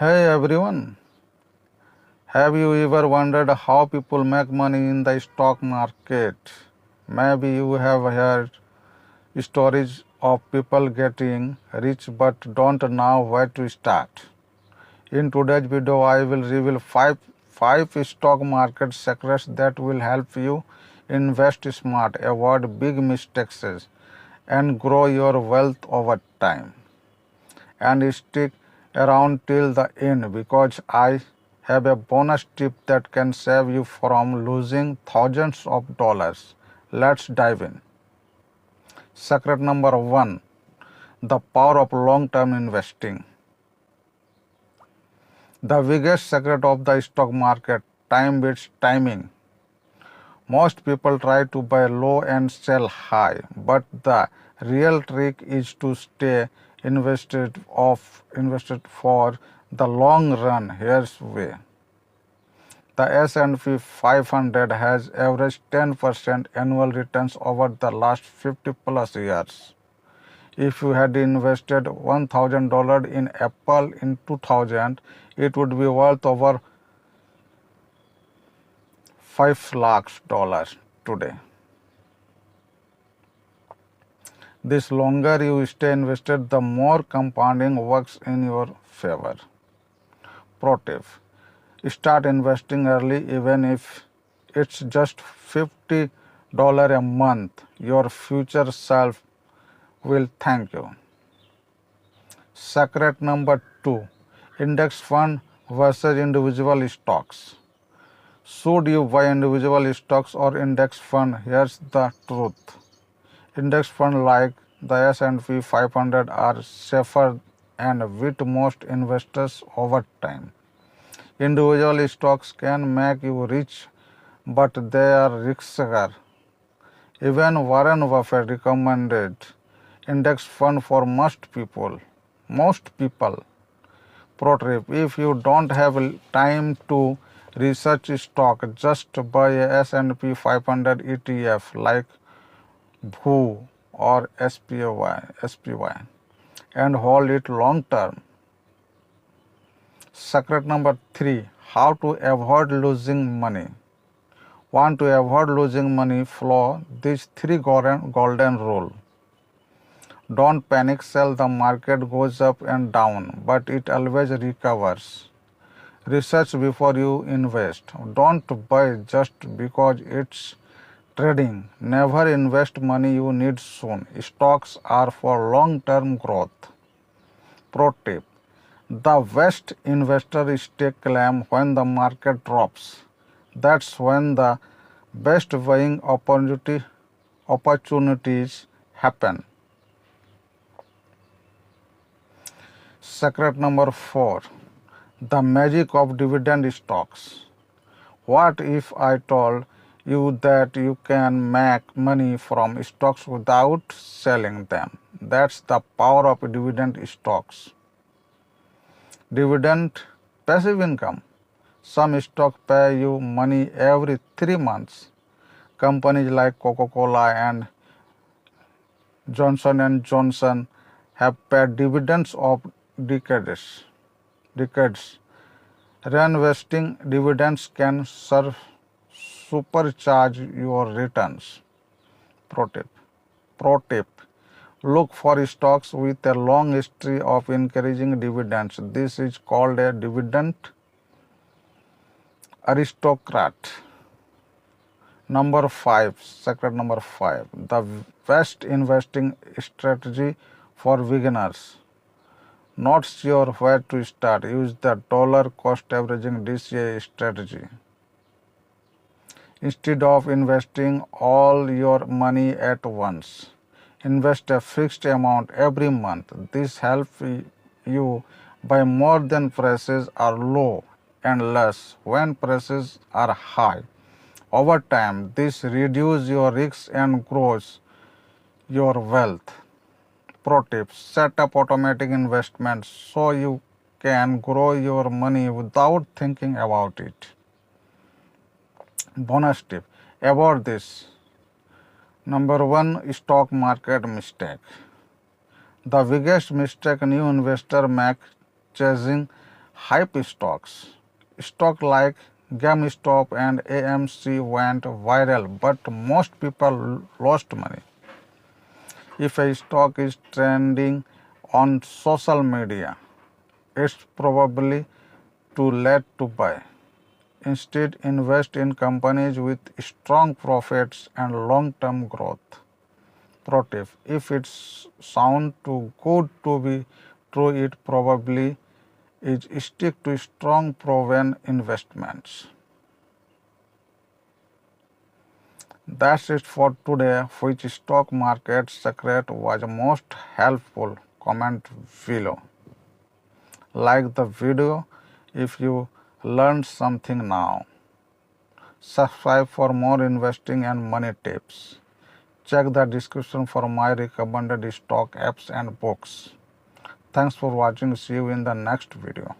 Hey everyone, have you ever wondered how people make money in the stock market? Maybe you have heard stories of people getting rich but don't know where to start. In today's video, I will reveal five stock market secrets that will help you invest smart, avoid big mistakes, and grow your wealth over time. And stick around till the end because I have a bonus tip that can save you from losing thousands of dollars. Let's dive in. Secret number 1, the power of long term investing. The biggest secret of the stock market: time beats timing. Most people try to buy low and sell high, but the real trick is to stay invested for the long run. Here's way. The S&P 500 has averaged 10% annual returns over the last 50 plus years. If you had invested $1,000 in Apple in 2000, it would be worth over $5 lakhs today. This longer you stay invested, the more compounding works in your favor. Pro tip: start investing early, even if it's just $50 a month. Your future self will thank you. Secret number 2, index fund versus individual stocks. Should you buy individual stocks or index fund? Here's the truth. Index funds like the S&P 500 are safer and beat most investors over time. Individual stocks can make you rich, but they are riskier. Even Warren Buffett recommended index fund for most people. Pro tip: if you don't have time to research stock, just buy a S&P 500 ETF like WHO or SPY and hold it long term. Secret number 3, how to avoid losing money. Want to avoid losing money? Follow these 3 golden rule. Don't panic sell. The market goes up and down, but it always recovers. Research before you invest. Don't buy just because it's trading. Never invest money you need soon. Stocks are for long-term growth. Pro tip: the best investors stay calm when the market drops. That's when the best buying opportunities happen. Secret number 4, the magic of dividend stocks. What if I told you that you can make money from stocks without selling them? That's the power of dividend stocks. Dividend, passive income. Some stocks pay you money every 3 months. Companies like Coca-Cola and Johnson & Johnson have paid dividends of decades. Reinvesting dividends can supercharge your returns. Pro tip: look for stocks with a long history of increasing dividends. This is called a dividend aristocrat. Secret number 5, the best investing strategy for beginners. Not sure where to start? Use the dollar cost averaging DCA strategy. Instead of investing all your money at once, invest a fixed amount every month. This helps you buy more when prices are low and less when prices are high. Over time, this reduces your risks and grows your wealth. Pro tips: set up automatic investments so you can grow your money without thinking about it. Bonus tip: avoid this. Number 1, stock market mistake. The biggest mistake new investors make: chasing Hype stocks. Stock like GameStop and AMC went viral, but most people lost money. If a stock is trending on social media, it's probably too late to buy. Instead, invest in companies with strong profits and long-term growth. Pro tip: if it sounds too good to be true, it probably is. Stick to strong proven investments. That's it for today. Which stock market secret was most helpful? Comment below. Like the video if you learned something now. Subscribe for more investing and money tips. Check the description for my recommended stock apps and books. Thanks for watching. See you in the next video.